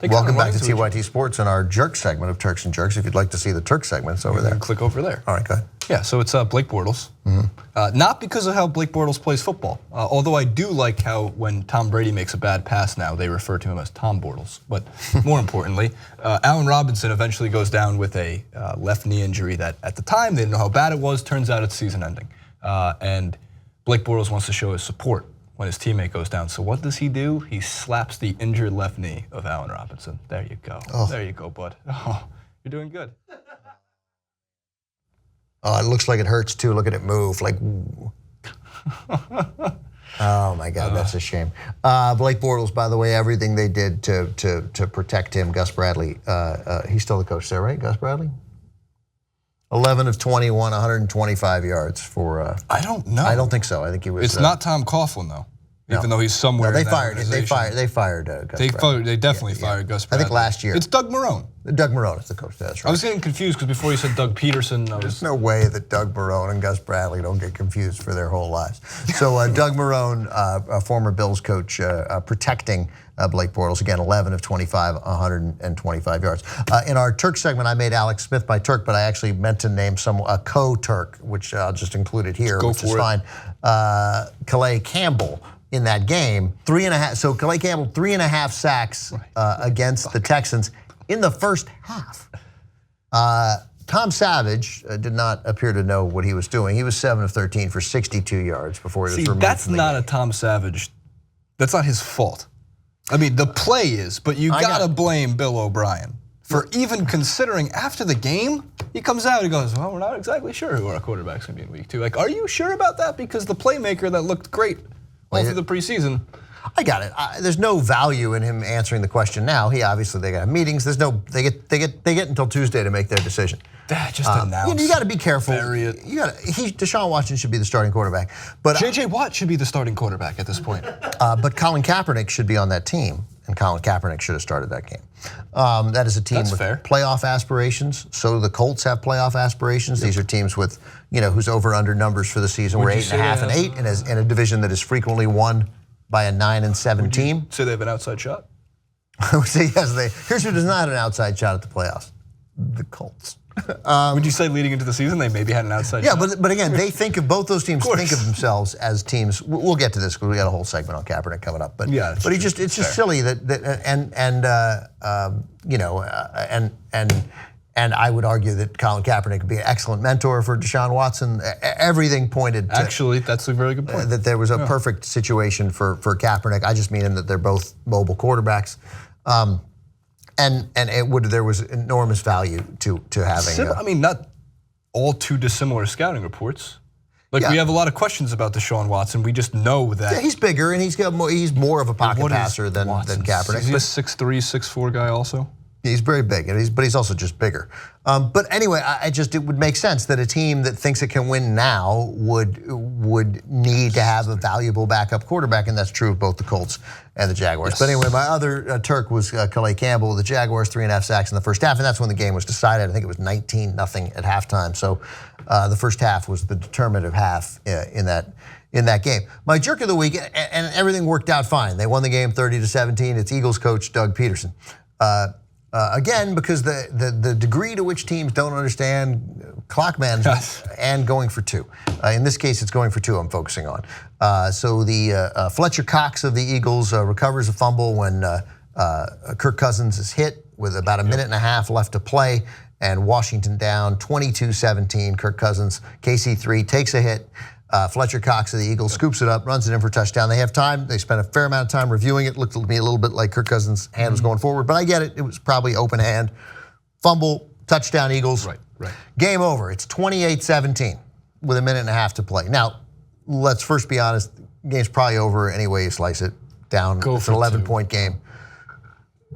Welcome back to TYT Sports and our jerk segment of Turks and Jerks. If you'd like to see the Turk segments over there. Click over there. All right, go ahead. Yeah, so it's Blake Bortles. Not because of how Blake Bortles plays football, although I do like how when Tom Brady makes a bad pass now, they refer to him as Tom Bortles. But more importantly, Allen Robinson eventually goes down with a left knee injury that at the time they didn't know how bad it was. Turns out it's season ending. And Blake Bortles wants to show his support when his teammate goes down. So what does he do? He slaps the injured left knee of Allen Robinson. There you go. Oh. There you go, bud. Oh, you're doing good. Oh, it looks like it hurts too. Look at it move. Like, oh my God, that's a shame. Blake Bortles, by the way, everything they did to protect him. Gus Bradley, he's still the coach there, right? Gus Bradley. 11 of 21, 125 yards for. I don't know. I don't think so. I think he was. It's not Tom Coughlin though. No. Even though he's somewhere. No, they in that fired. They fired Gus Bradley. They definitely fired Gus Bradley. I think last year. It's Doug Marrone. Doug Marrone is the coach. That's right. I was getting confused because before you said Doug Peterson, There's no way that Doug Marrone and Gus Bradley don't get confused for their whole lives. So Doug Marrone, a former Bills coach, protecting Blake Bortles, again, 11 of 25, 125 yards. In our Turk segment, I made Alex Smith my Turk, but I actually meant to name a co-Turk, which I'll just include it here, which is fine. Calais Campbell in that game, 3.5. So Calais Campbell, 3.5 sacks against the Texans in the first half. Tom Savage did not appear to know what he was doing. He was 7 of 13 for 62 yards before he was removed. That's from the not game. a Tom Savage. That's not his fault. I mean, the play is, but you gotta blame Bill O'Brien for even considering after the game. He comes out and goes, "Well, we're not exactly sure who our quarterback's gonna be in week 2." Like, are you sure about that? Because the playmaker that looked great all through the preseason. I got it. There's no value in him answering the question now. They got meetings. They get until Tuesday to make their decision. Just announce. You got to be careful. Deshaun Watson should be the starting quarterback, but JJ Watt should be the starting quarterback at this point. But Colin Kaepernick should be on that team, and Colin Kaepernick should have started that game. That is a team with playoff aspirations. So the Colts have playoff aspirations. These are teams with whose over/under numbers for the season were 8.5 and 8, and in a division that is frequently won by a 9-7 team. So they have an outside shot? I would say yes. Here's who does not have an outside shot at the playoffs: the Colts. Would you say leading into the season they maybe had an outside shot? Yeah, but again, they think of both those teams think of themselves as teams. We'll get to this because we got a whole segment on Kaepernick coming up. But yeah, it's just silly and I would argue that Colin Kaepernick would be an excellent mentor for Deshaun Watson. Everything pointed to actually, that's a very good point. That there was a perfect situation for Kaepernick. I just mean in that they're both mobile quarterbacks. And there was enormous value to having. I mean, not all too dissimilar scouting reports. Like we have a lot of questions about Deshaun Watson. We just know that he's bigger and he's more of a pocket passer than Kaepernick. Is he a 6'3", 6'4" guy also? He's very big, but he's also just bigger. But anyway, it would make sense that a team that thinks it can win now would need to have a valuable backup quarterback, and that's true of both the Colts and the Jaguars. Yes. But anyway, my other Turk was Calais Campbell. The Jaguars 3.5 sacks in the first half, and that's when the game was decided. I think it was 19-0 at halftime. So the first half was the determinative half in that game. My jerk of the week, and everything worked out fine. They won the game 30-17. It's Eagles coach Doug Peterson. Again, because the degree to which teams don't understand clock management and going for 2. In this case, it's going for 2 I'm focusing on. So the Fletcher Cox of the Eagles recovers a fumble when Kirk Cousins is hit with about a minute and a half left to play, and Washington down 22-17. Kirk Cousins, KC3, takes a hit. Fletcher Cox of the Eagles scoops it up, runs it in for a touchdown. They have time. They spent a fair amount of time reviewing it. Looked to me a little bit like Kirk Cousins' hand was going forward, but I get it. It was probably open hand. Fumble, touchdown Eagles. Right. Game over. It's 28-17 with a minute and a half to play. Now, let's first be honest. The game's probably over any way you slice it. Down. It's an 11-point game.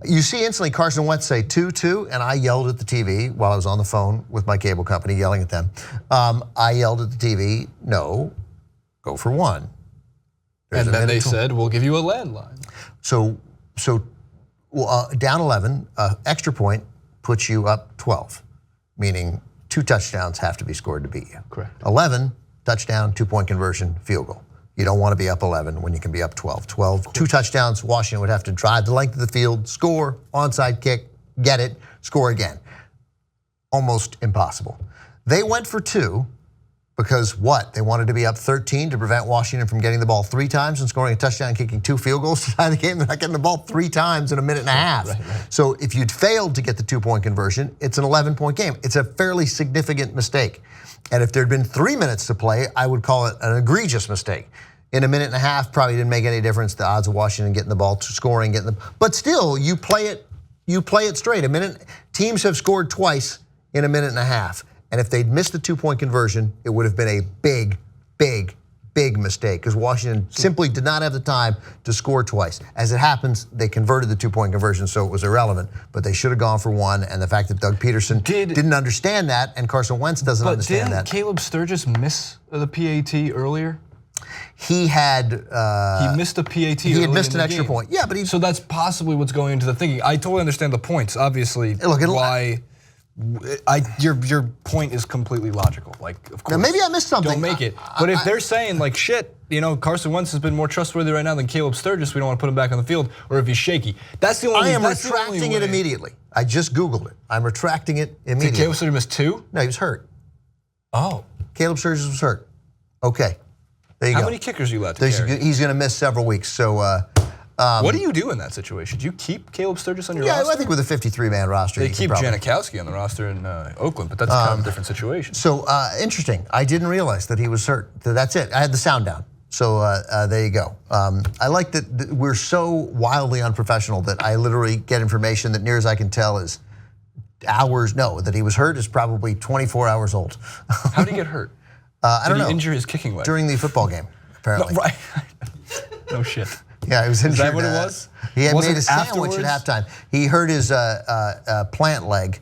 You see instantly Carson Wentz say 2-2, and I yelled at the TV while I was on the phone with my cable company yelling at them. I yelled at the TV, no, go for 1. And then they said, we'll give you a landline. So down 11, extra point puts you up 12, meaning 2 touchdowns have to be scored to beat you. Correct. 11, touchdown, 2-point conversion, field goal. You don't want to be up 11 when you can be up 12. 2 touchdowns, Washington would have to drive the length of the field, score, onside kick, get it, score again. Almost impossible. They went for 2 because what? They wanted to be up 13 to prevent Washington from getting the ball 3 times and scoring a touchdown and kicking 2 field goals to tie the game. They're not getting the ball 3 times in a minute and a half. Right. So if you'd failed to get the 2-point conversion, it's an 11-point game. It's a fairly significant mistake. And if there'd been 3 minutes to play, I would call it an egregious mistake. In a minute and a half, probably didn't make any difference. The odds of Washington getting the ball, scoring, but still, you play it straight. Teams have scored twice in a minute and a half. And if they'd missed the 2-point conversion, it would have been a big, big, big mistake because Washington simply did not have the time to score twice. As it happens, they converted the 2-point conversion, so it was irrelevant. But they should have gone for 1. And the fact that Doug Peterson didn't understand that, and Carson Wentz doesn't understand that. Didn't Caleb Sturgis miss the PAT earlier? He had he missed a PAT. He had missed an extra point. Yeah, but so that's possibly what's going into the thinking. I totally understand the points. Obviously, why. Your point is completely logical. Like, of course, now maybe I missed something. Don't make it. But if they're saying like shit, Carson Wentz has been more trustworthy right now than Caleb Sturgis, we don't want to put him back on the field, or if he's shaky. That's the only. I am retracting it immediately. I just Googled it. I'm retracting it immediately. Did Caleb Sturgis miss 2? No, he was hurt. Oh, Caleb Sturgis was hurt. Okay, there you go. How many kickers are you allowed to carry? He's going to miss several weeks. So. What do you do in that situation? Do you keep Caleb Sturgis on your roster? Yeah, I think with a 53-man roster, they keep Janikowski on the roster in Oakland, but that's kind of a different situation. So interesting. I didn't realize that he was hurt. That's it. I had the sound down. So there you go. I like that we're so wildly unprofessional that I literally get information that, near as I can tell, is hours. No, that he was hurt is probably 24 hours old. How did he get hurt? I don't know. Did he injure his kicking leg during the football game? Apparently. No, right. No shit. Yeah, he was injured. Is that what it was? He had made a sandwich at halftime. He hurt his plant leg,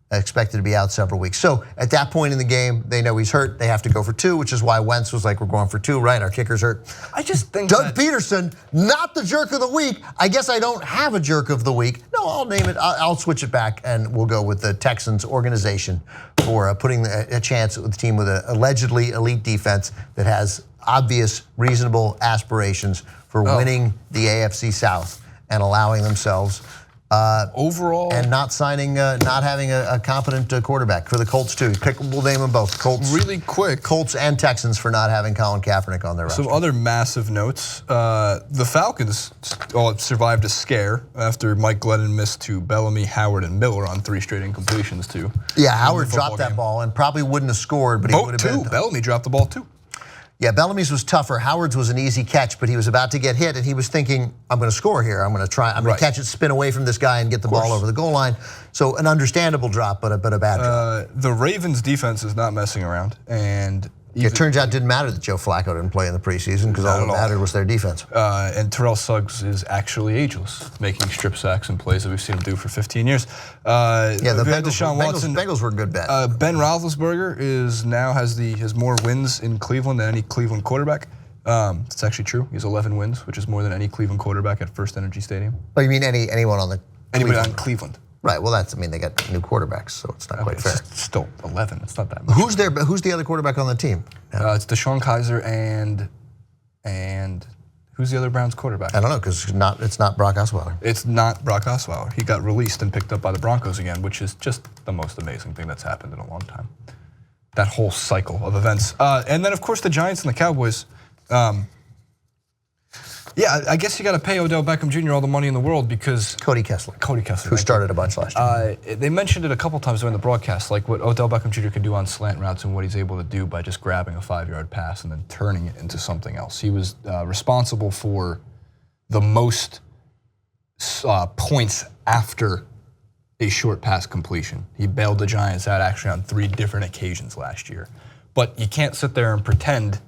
expected to be out several weeks. So at that point in the game, they know he's hurt. They have to go for 2, which is why Wentz was like, we're going for 2, right? Our kicker's hurt. I just think Doug Peterson, not the jerk of the week. I guess I don't have a jerk of the week. No, I'll name it. I'll switch it back, and we'll go with the Texans organization for putting a chance with the team with an allegedly elite defense that has obvious, reasonable aspirations for winning the AFC South and allowing themselves overall and not signing, not having a competent quarterback for the Colts too. We'll name them both. Colts, really quick. Colts and Texans for not having Colin Kaepernick on their roster. Some other massive notes: the Falcons survived a scare after Mike Glennon missed to Bellamy, Howard, and Miller on 3 straight incompletions too. Yeah, Howard dropped that ball and probably wouldn't have scored, but he would have been. Bellamy dropped the ball too. Yeah, Bellamy's was tougher. Howard's was an easy catch, but he was about to get hit, and he was thinking, I'm going to score here. I'm going to catch it, spin away from this guy, and get the ball over the goal line. So an understandable drop, but a bad drop. The Ravens' defense is not messing around, and it turns out it didn't matter that Joe Flacco didn't play in the preseason because all that mattered was their defense. And Terrell Suggs is actually ageless, making strip sacks and plays that we've seen him do for 15 years. Yeah, the Bengals were a good bet. Ben Roethlisberger now has more wins in Cleveland than any Cleveland quarterback. It's actually true. He has 11 wins, which is more than any Cleveland quarterback at First Energy Stadium. Oh, you mean anyone on the anybody on Cleveland? Right. Well, they got new quarterbacks, so it's not quite fair. It's still 11. It's not that much. Who's the other quarterback on the team? It's DeShone Kizer and who's the other Browns quarterback? I don't know because it's not Brock Osweiler. It's not Brock Osweiler. He got released and picked up by the Broncos again, which is just the most amazing thing that's happened in a long time. That whole cycle of events, and then of course the Giants and the Cowboys. Yeah, I guess you got to pay Odell Beckham Jr. all the money in the world because Cody Kessler, who started a bunch last year. They mentioned it a couple times during the broadcast, like what Odell Beckham Jr. can do on slant routes and what he's able to do by just grabbing a 5-yard pass and then turning it into something else. He was responsible for the most points after a short pass completion. He bailed the Giants out actually on 3 different occasions last year. But you can't sit there and pretend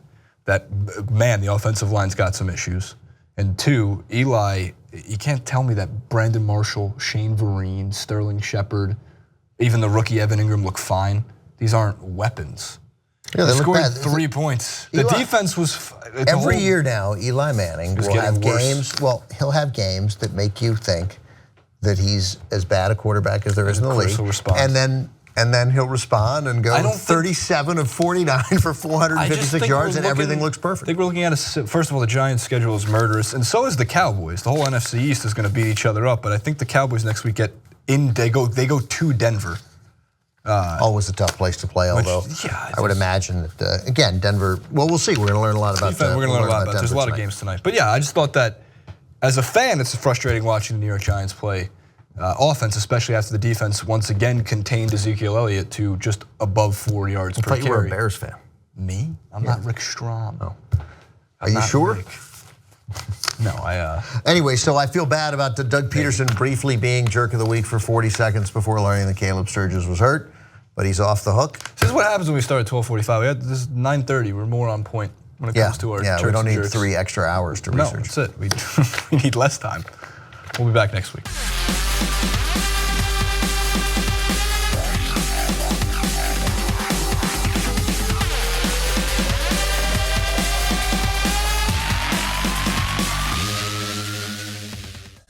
that, man, the offensive line's got some issues. And 2, Eli, you can't tell me that Brandon Marshall, Shane Vereen, Sterling Shepard, even the rookie Evan Ingram look fine. These aren't weapons. Yeah, they scored bad. 3 points. The defense was every year now. Eli Manning will have games. Well, he'll have games that make you think that he's as bad a quarterback as there is in the league, and then and then he'll respond and go I don't 37 of 49 for 456 yards, and everything looks perfect. I think we're looking at first of all, the Giants' schedule is murderous, and so is the Cowboys. The whole NFC East is going to beat each other up, but I think the Cowboys next week they go to Denver. Always a tough place to play, although I would imagine that, again, Denver, well, we'll see. We're going to learn a lot about that. We're going to learn a lot about There's a lot of games tonight. But yeah, I just thought that as a fan, it's frustrating watching the New York Giants play offense, especially after the defense once again contained Ezekiel Elliott to just above 4 yards per carry. I thought you were a Bears fan. Me? I'm not Rick Strom. Oh. Are you sure? Rick. No, Anyway, so I feel bad about Doug Peterson briefly being jerk of the week for 40 seconds before learning that Caleb Sturgis was hurt, but he's off the hook. This is what happens when we start at 12:45. This is 9:30. We're more on point when it comes to our we don't need jerks. 3 extra hours to research. No, that's it. We need less time. We'll be back next week.